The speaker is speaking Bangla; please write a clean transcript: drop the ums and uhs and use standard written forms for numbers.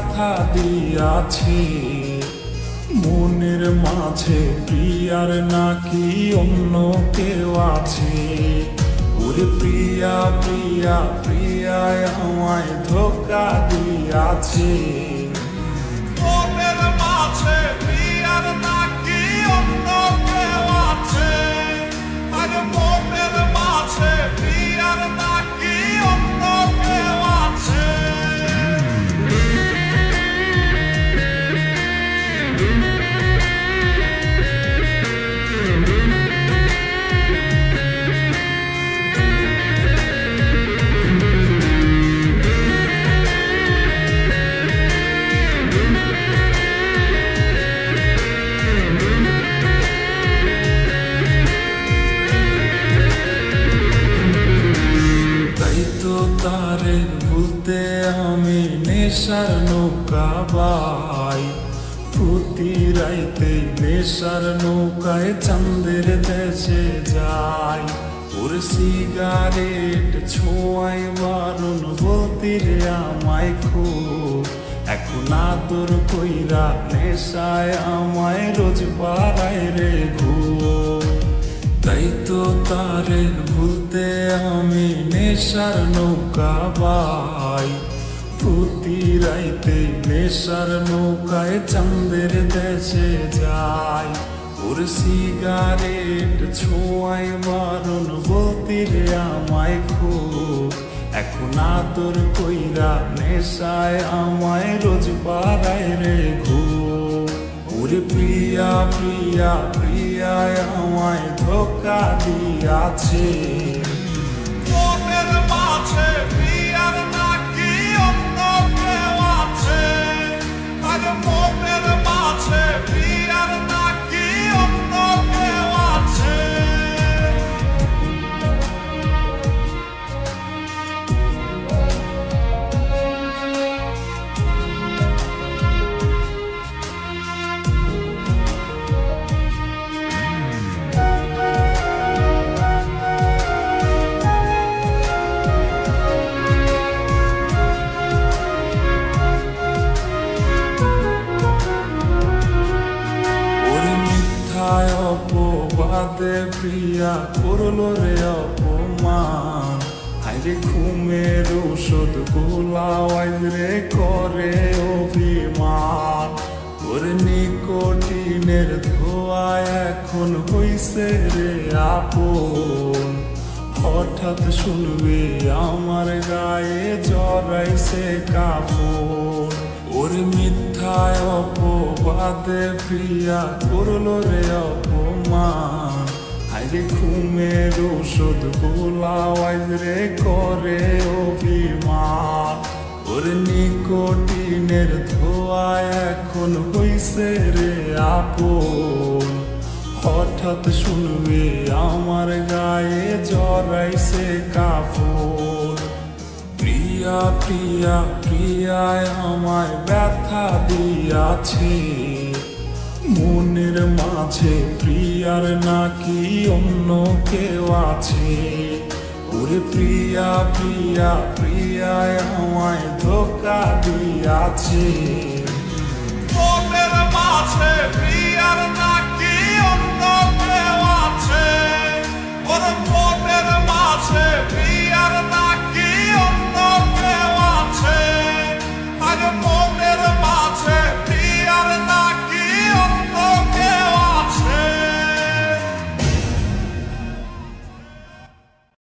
ব্যথা দিয়াছে মনের মাঝে প্রিয়ার নাকি অন্য কেউ আছে। ওরে প্রিয়া প্রিয়া প্রিয়ায় আমায় ধোঁকা দিয়াছে। মনের মাঝে প্রিয়ার নাকি অন্য কেউ আছে, আর মনের মাঝে প্রিয়ার নাকি অন্য কেউ আছে। তারে ভুলতে আমি নেশার নৌকা বাই, প্রতি রাইতে নেশার নৌকায় চাঁদের দেশে যাই। ওর সিগারেট ছোঁয়াই বারণ বলতি রে আমায় খুব, এখন আদর কইরা নেশায় আমায় রোজ পাড়ায় রে ঘুম। তাই তো তারে ভুলতে আমি নেশার নৌকা বাই, প্রতি রাইতে নেশার নৌকায় চাঁদের দেশে যাই। ওর সিগারেট ছোঁয়াই বারণ বলতি রে আমায় খুব, এখন আদর কইরা নেশায় আমায় রোজ পাড়ায় রে ঘুম। ওরে প্রিয়া প্রিয়া প্রিয়ায় আমায় ধোঁকা দিয়াছে। মনের মাঝে প্রিয়ার নাকি অন্য কেউ আছে, আর মনের মাঝে প্রিয়ার নাকি অন্য কেউ আছে। অপবাদে প্রিয়া করলো রে অপমান, হাইরে ঘুমের ঔষধ গোলাওয়াই রে করে অভিমান। ওর নিকোটিনের ধোয়া এখন হইছে রে আপন, হঠাৎ শুনবে আমার গায়ে জড়াইছে কাপড়। ওর মিথ্যায় অপবাদে প্রিয়া করলো রে অপমান, হাইরে ঘুমের ঔষধ গোলাওয়াই রে করে অভিমান। ওর নিকোটিনের ধোয়া এখন হইছে রে আপন, হঠাৎ শুনবে আমার গায়ে জড়াইছে কাপড়। প্রিয়া প্রিয়া প্রিয়ায় আমায় ব্যথা দিয়াছে মনের মাঝে প্রিয়ার নাকি অন্য কেউ আছে। ওরে প্রিয়া প্রিয়া প্রিয়ায় আমায় ধোঁকা দিয়াছে। মনের মাঝে প্রিয়ার নাকি